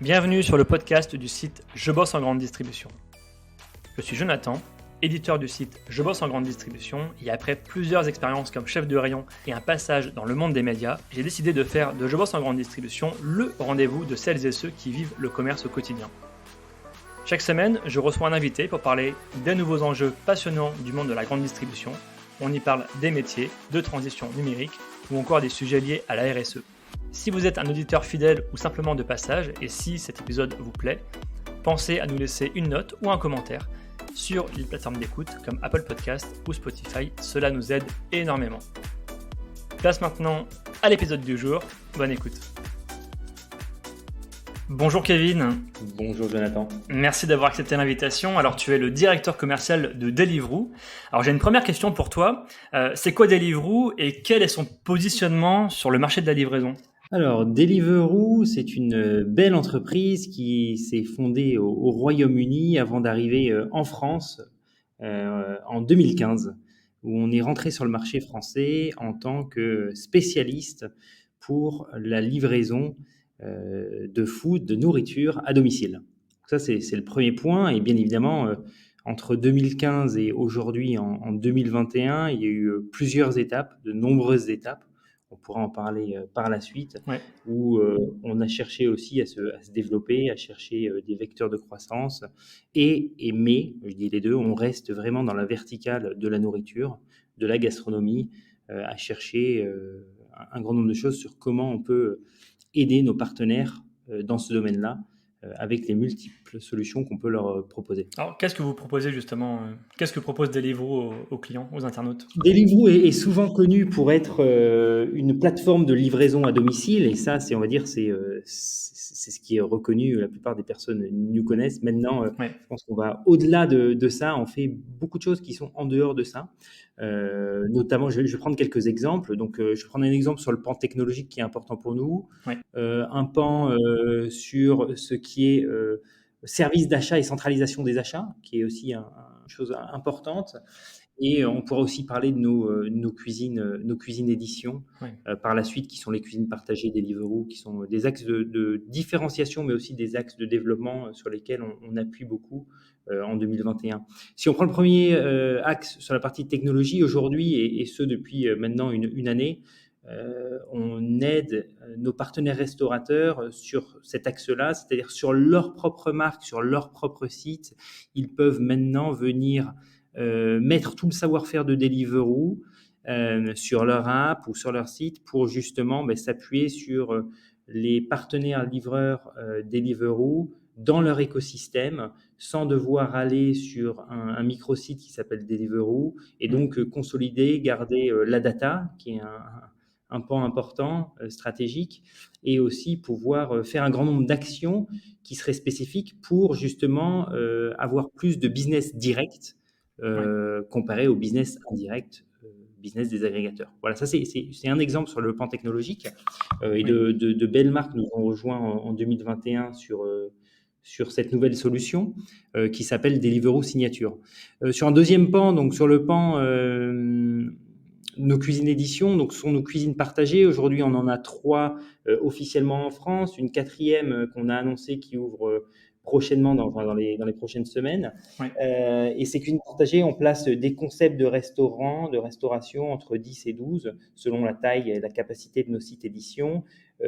Bienvenue sur le podcast du site Je bosse en grande distribution. Je suis Jonathan, éditeur du site Je bosse en grande distribution et après plusieurs expériences comme chef de rayon et un passage dans le monde des médias, j'ai décidé de faire de Je bosse en grande distribution le rendez-vous de celles et ceux qui vivent le commerce au quotidien. Chaque semaine, je reçois un invité pour parler des nouveaux enjeux passionnants du monde de la grande distribution. On y parle des métiers, de transition numérique ou encore des sujets liés à la RSE. Si vous êtes un auditeur fidèle ou simplement de passage, et si cet épisode vous plaît, pensez à nous laisser une note ou un commentaire sur les plateformes d'écoute comme Apple Podcast ou Spotify, cela nous aide énormément. Place maintenant à l'épisode du jour, bonne écoute. Bonjour Kevin. Bonjour Jonathan. Merci d'avoir accepté l'invitation. Alors tu es le directeur commercial de Deliveroo. Alors j'ai une première question pour toi. C'est quoi Deliveroo et quel est son positionnement sur le marché de la livraison ? Alors, Deliveroo, c'est une belle entreprise qui s'est fondée au Royaume-Uni avant d'arriver en France en 2015, où on est rentré sur le marché français en tant que spécialiste pour la livraison de food, de nourriture à domicile. Donc ça, c'est le premier point. Et bien évidemment, entre 2015 et aujourd'hui, en 2021, il y a eu plusieurs étapes, de nombreuses étapes. On pourra en parler par la suite, où on a cherché aussi à se développer, à chercher des vecteurs de croissance. Mais, je dis les deux, on reste vraiment dans la verticale de la nourriture, de la gastronomie, à chercher un grand nombre de choses sur comment on peut aider nos partenaires dans ce domaine-là, avec les multiples solutions qu'on peut leur proposer. Alors, qu'est-ce que vous proposez justement Qu'est-ce que propose Deliveroo aux clients, aux internautes ? Deliveroo est souvent connu pour être une plateforme de livraison à domicile, et ça, on va dire, c'est ce qui est reconnu. La plupart des personnes nous connaissent. Maintenant, je pense qu'on va au-delà de ça. On fait beaucoup de choses qui sont en dehors de ça. Notamment, je vais prendre quelques exemples. Donc, je vais prendre un exemple sur le pan technologique qui est important pour nous. Un pan sur ce qui est service d'achat et centralisation des achats, qui est aussi une chose importante. Et on pourra aussi parler de nos cuisines édition par la suite, qui sont les cuisines partagées Deliveroo, qui sont des axes de différenciation, mais aussi des axes de développement sur lesquels on appuie beaucoup en 2021. Si on prend le premier axe sur la partie technologie, aujourd'hui, et ce depuis maintenant une année, on aide nos partenaires restaurateurs sur cet axe-là, c'est-à-dire sur leur propre marque, sur leur propre site. Ils peuvent maintenant venir mettre tout le savoir-faire de Deliveroo sur leur app ou sur leur site pour justement s'appuyer sur les partenaires livreurs Deliveroo dans leur écosystème sans devoir aller sur un micro-site qui s'appelle Deliveroo et donc consolider, garder la data qui est un pan important, stratégique, et aussi pouvoir faire un grand nombre d'actions qui seraient spécifiques pour justement avoir plus de business direct comparé au business indirect, business des agrégateurs. Voilà, ça c'est un exemple sur le plan technologique. Et de belles marques nous ont rejoints en 2021 sur cette nouvelle solution qui s'appelle Deliveroo Signature. Sur un deuxième pan, donc sur le pan nos cuisines édition, donc ce sont nos cuisines partagées. Aujourd'hui, on en a 3 officiellement en France, une 4e qu'on a annoncée qui ouvre prochainement dans les prochaines semaines. Et ces cuisines partagées, on place des concepts de restaurants, de restauration entre 10 et 12, selon la taille et la capacité de nos sites édition,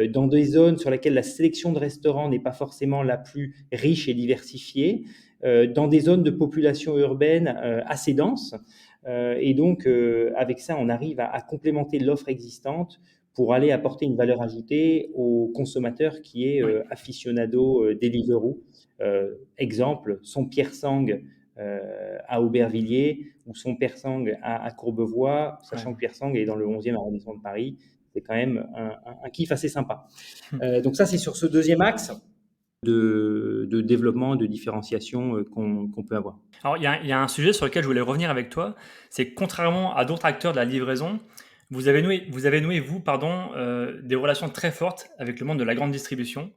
dans des zones sur lesquelles la sélection de restaurants n'est pas forcément la plus riche et diversifiée, dans des zones de population urbaine assez denses. Et donc, avec ça, on arrive à complémenter l'offre existante pour aller apporter une valeur ajoutée au consommateur qui est aficionado Deliveroo. Exemple, son Pierre Sang à Aubervilliers ou son Pierre Sang à Courbevoie, sachant que Pierre Sang est dans le 11e arrondissement de Paris. C'est quand même un kiff assez sympa. Donc ça, c'est sur ce deuxième axe de développement, de différenciation qu'on peut avoir. Alors, il y a un sujet sur lequel je voulais revenir avec toi, c'est que contrairement à d'autres acteurs de la livraison, vous avez noué, des relations très fortes avec le monde de la grande distribution.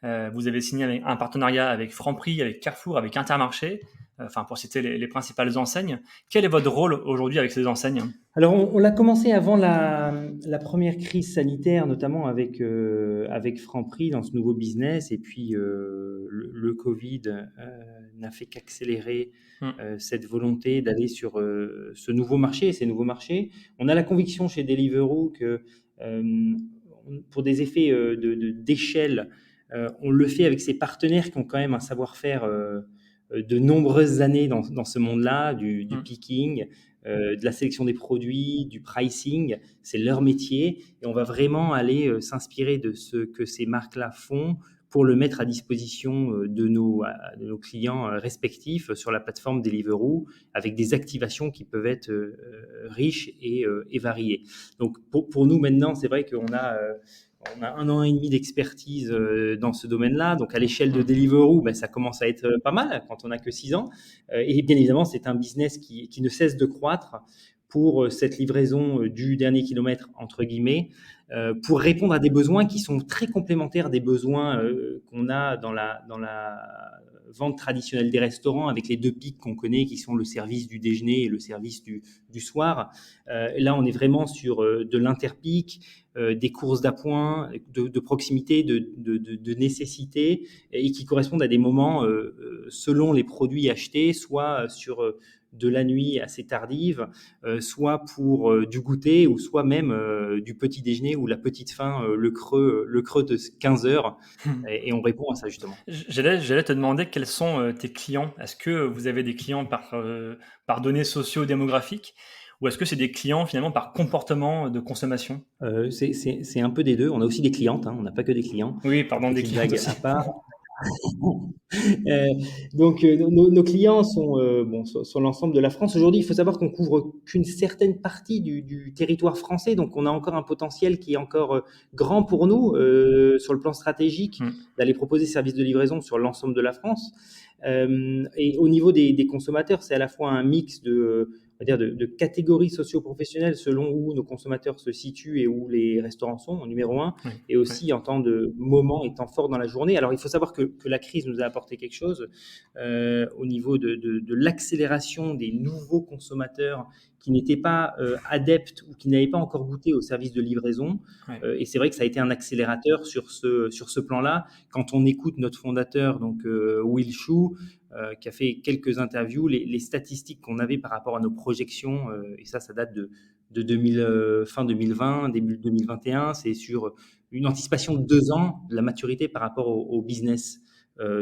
Vous avez signé un partenariat avec Franprix, avec Carrefour, avec Intermarché. enfin pour citer les principales enseignes. Quel est votre rôle aujourd'hui avec ces enseignes? Alors, on l'a commencé avant la première crise sanitaire, notamment avec Franprix dans ce nouveau business. Et puis, le Covid n'a fait qu'accélérer cette volonté d'aller sur ce nouveau marché, ces nouveaux marchés. On a la conviction chez Deliveroo que pour des effets d'échelle, on le fait avec ses partenaires qui ont quand même un savoir-faire de nombreuses années dans ce monde-là, du picking, de la sélection des produits, du pricing. C'est leur métier et on va vraiment aller s'inspirer de ce que ces marques-là font pour le mettre à disposition de nos clients respectifs sur la plateforme Deliveroo, avec des activations qui peuvent être riches et variées. Donc pour nous maintenant, c'est vrai qu'on a 1 an et demi d'expertise dans ce domaine-là. Donc, à l'échelle de Deliveroo, ça commence à être pas mal quand on n'a que 6 ans. Et bien évidemment, c'est un business qui ne cesse de croître pour cette livraison du dernier kilomètre, entre guillemets, pour répondre à des besoins qui sont très complémentaires des besoins qu'on a dans la vente traditionnelle des restaurants, avec les 2 pics qu'on connaît, qui sont le service du déjeuner et le service du soir. Là, on est vraiment sur de l'interpic, des courses d'appoint, de proximité, de nécessité, et qui correspondent à des moments selon les produits achetés, soit sur de la nuit assez tardive, soit pour du goûter, ou soit même du petit déjeuner ou la petite faim, le creux de 15 heures, et on répond à ça justement. J'allais te demander quels sont tes clients. Est-ce que vous avez des clients par données socio-démographiques, ou est-ce que c'est des clients finalement par comportement de consommation? C'est un peu des deux. On a aussi des clientes, hein, on n'a pas que des clients. Oui, pardon, des Petite clients blague aussi. à part. Donc, nos clients sont sur l'ensemble de la France. Aujourd'hui, il faut savoir qu'on couvre qu'une certaine partie du territoire français, donc on a encore un potentiel qui est encore grand pour nous sur le plan stratégique, d'aller proposer services de livraison sur l'ensemble de la France. Et au niveau des consommateurs, c'est à la fois un mix on va dire de catégories socio-professionnelles selon où nos consommateurs se situent et où les restaurants sont, en numéro un, et aussi en temps de moment et temps fort dans la journée. Alors, il faut savoir que la crise nous a apporté quelque chose au niveau de l'accélération des nouveaux consommateurs qui n'étaient pas adeptes ou qui n'avaient pas encore goûté au service de livraison. Et c'est vrai que ça a été un accélérateur sur ce plan-là. Quand on écoute notre fondateur, donc Will Shu, qui a fait quelques interviews, les statistiques qu'on avait par rapport à nos projections, et ça date de fin 2020, début 2021, c'est sur une anticipation de 2 ans de la maturité par rapport au business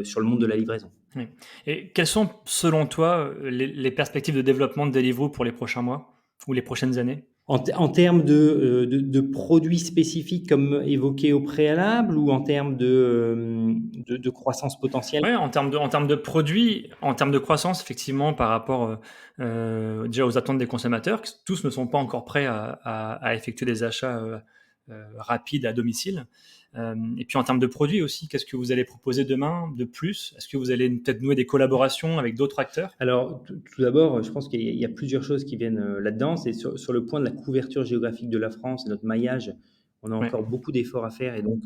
sur le monde de la livraison. Oui. Et quelles sont, selon toi, les perspectives de développement de Deliveroo pour les prochains mois ou les prochaines années? En termes de produits spécifiques comme évoqué au préalable, ou en termes de croissance potentielle? Oui, en termes de produits, en termes de croissance, effectivement, par rapport déjà aux attentes des consommateurs, que tous ne sont pas encore prêts à effectuer des achats rapides à domicile. Et puis en termes de produits aussi, qu'est-ce que vous allez proposer demain de plus? Est-ce que vous allez peut-être nouer des collaborations avec d'autres acteurs? Alors, tout d'abord, je pense qu'il y a plusieurs choses qui viennent là-dedans. C'est sur le point de la couverture géographique de la France et notre maillage. On a encore beaucoup d'efforts à faire, et donc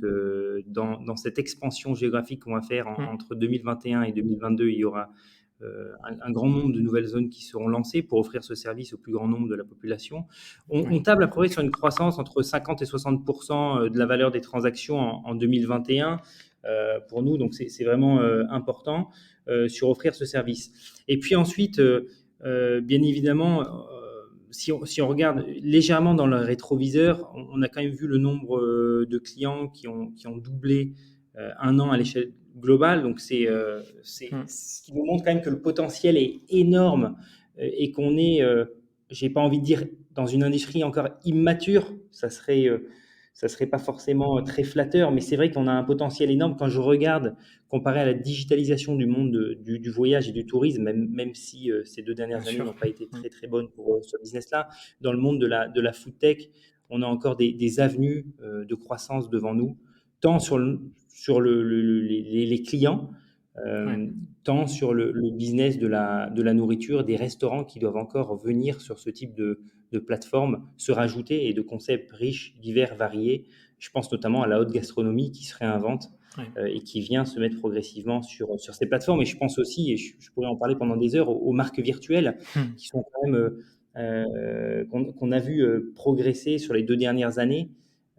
dans cette expansion géographique qu'on va faire entre 2021 et 2022, il y aura un grand nombre de nouvelles zones qui seront lancées pour offrir ce service au plus grand nombre de la population. On table à peu près sur une croissance entre 50 et 60% de la valeur des transactions en 2021 pour nous, donc c'est vraiment important sur offrir ce service. Et puis ensuite, bien évidemment, si on regarde légèrement dans le rétroviseur, on a quand même vu le nombre de clients qui ont doublé 1 an à l'échelle globale. Donc, c'est ce qui nous montre quand même que le potentiel est énorme et qu'on est, j'ai pas envie de dire, dans une industrie encore immature. Ça serait pas forcément très flatteur, mais c'est vrai qu'on a un potentiel énorme. Quand je regarde, comparé à la digitalisation du monde du voyage et du tourisme, même si ces 2 dernières années n'ont pas été très très bonnes pour ce business-là, dans le monde de la food tech, on a encore des avenues de croissance devant nous, tant sur les clients, tant sur le business de la nourriture, des restaurants qui doivent encore venir sur ce type de plateforme, se rajouter, et de concepts riches, divers, variés, Je pense notamment à la haute gastronomie qui se réinvente et qui vient se mettre progressivement sur ces plateformes. Et je pense aussi, et je pourrais en parler pendant des heures, aux marques virtuelles qui sont quand même qu'on a vu progresser sur les 2 dernières années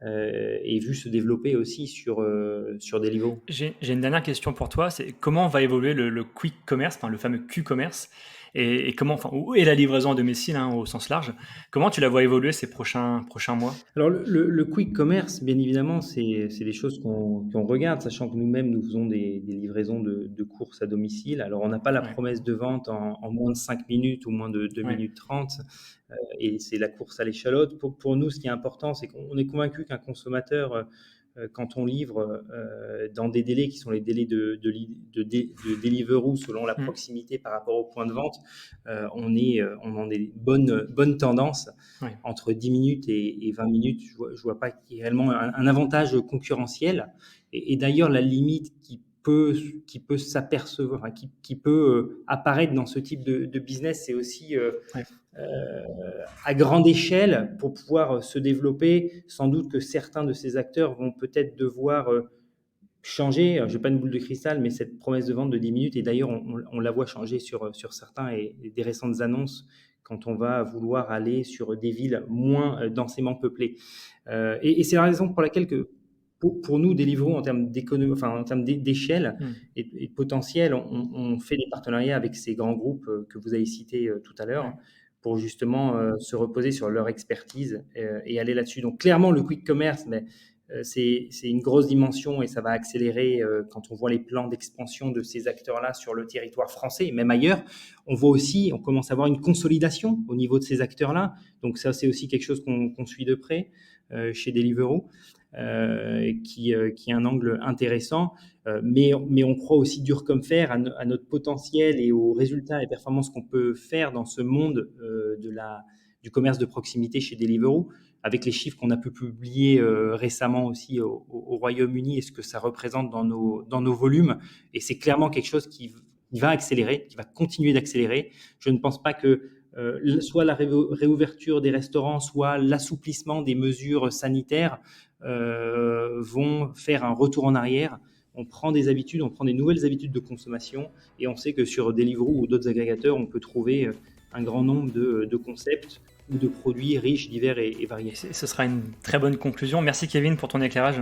et vu se développer aussi sur Deliveroo. J'ai une dernière question pour toi, c'est comment va évoluer le quick commerce, enfin le fameux Q-commerce, et comment, enfin, où est la livraison à domicile au sens large? Comment tu la vois évoluer ces prochains mois? Alors le quick commerce, bien évidemment, c'est des choses qu'on regarde, sachant que nous-mêmes, nous faisons des livraisons de courses à domicile. Alors, on n'a pas la promesse de vente en moins de 5 minutes ou moins de 2 minutes 30, et c'est la course à l'échalote. Pour nous, ce qui est important, c'est qu'on est convaincu qu'un consommateur, quand on livre dans des délais qui sont les délais de Deliveroo selon la proximité par rapport au point de vente, on en des bonnes tendances. Entre 10 minutes et 20 minutes, je vois pas qu'il y ait réellement un avantage concurrentiel. Et d'ailleurs, la limite qui peut s'apercevoir, qui peut apparaître dans ce type de business, c'est aussi à grande échelle pour pouvoir se développer. Sans doute que certains de ces acteurs vont peut-être devoir changer. Je n'ai pas une boule de cristal, mais cette promesse de vente de 10 minutes, et d'ailleurs on la voit changer sur certains et des récentes annonces quand on va vouloir aller sur des villes moins densément peuplées. Et c'est la raison pour laquelle que pour nous, Deliveroo, en termes d'économie, enfin en termes d'échelle et de potentiel, on fait des partenariats avec ces grands groupes que vous avez cités tout à l'heure pour justement se reposer sur leur expertise et aller là-dessus. Donc clairement, le quick commerce, mais c'est une grosse dimension et ça va accélérer quand on voit les plans d'expansion de ces acteurs-là sur le territoire français et même ailleurs. On voit aussi, on commence à voir une consolidation au niveau de ces acteurs-là. Donc ça, c'est aussi quelque chose qu'on suit de près chez Deliveroo. Qui est un angle intéressant, mais on croit aussi dur comme fer à notre potentiel et aux résultats et performances qu'on peut faire dans ce monde du commerce de proximité chez Deliveroo, avec les chiffres qu'on a pu publier récemment aussi au Royaume-Uni et ce que ça représente dans nos volumes. Et c'est clairement quelque chose qui va accélérer, qui va continuer d'accélérer. Je ne pense pas que soit la réouverture des restaurants, soit l'assouplissement des mesures sanitaires vont faire un retour en arrière. On prend des habitudes, on prend des nouvelles habitudes de consommation et on sait que sur Deliveroo ou d'autres agrégateurs, on peut trouver un grand nombre de concepts ou de produits riches, divers et variés. Ce sera une très bonne conclusion. Merci Kevin pour ton éclairage.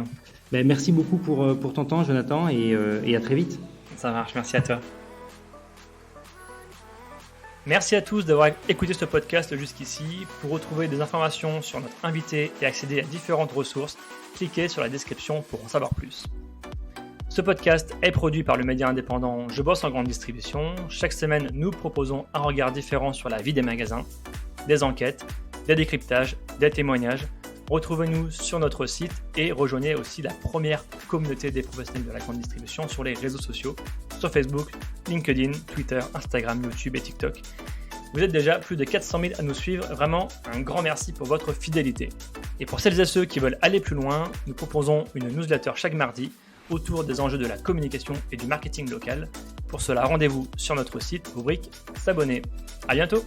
Merci beaucoup pour ton temps, Jonathan, et à très vite. Ça marche, merci à toi. Merci à tous d'avoir écouté ce podcast jusqu'ici. Pour retrouver des informations sur notre invité et accéder à différentes ressources, cliquez sur la description pour en savoir plus. Ce podcast est produit par le média indépendant Je bosse en grande distribution. Chaque semaine, nous proposons un regard différent sur la vie des magasins, des enquêtes, des décryptages, des témoignages. Retrouvez-nous sur notre site et rejoignez aussi la première communauté des professionnels de la grande distribution sur les réseaux sociaux, sur Facebook, LinkedIn, Twitter, Instagram, YouTube et TikTok. Vous êtes déjà plus de 400 000 à nous suivre, vraiment un grand merci pour votre fidélité. Et pour celles et ceux qui veulent aller plus loin, nous proposons une newsletter chaque mardi autour des enjeux de la communication et du marketing local. Pour cela, rendez-vous sur notre site, rubrique S'abonner. À bientôt!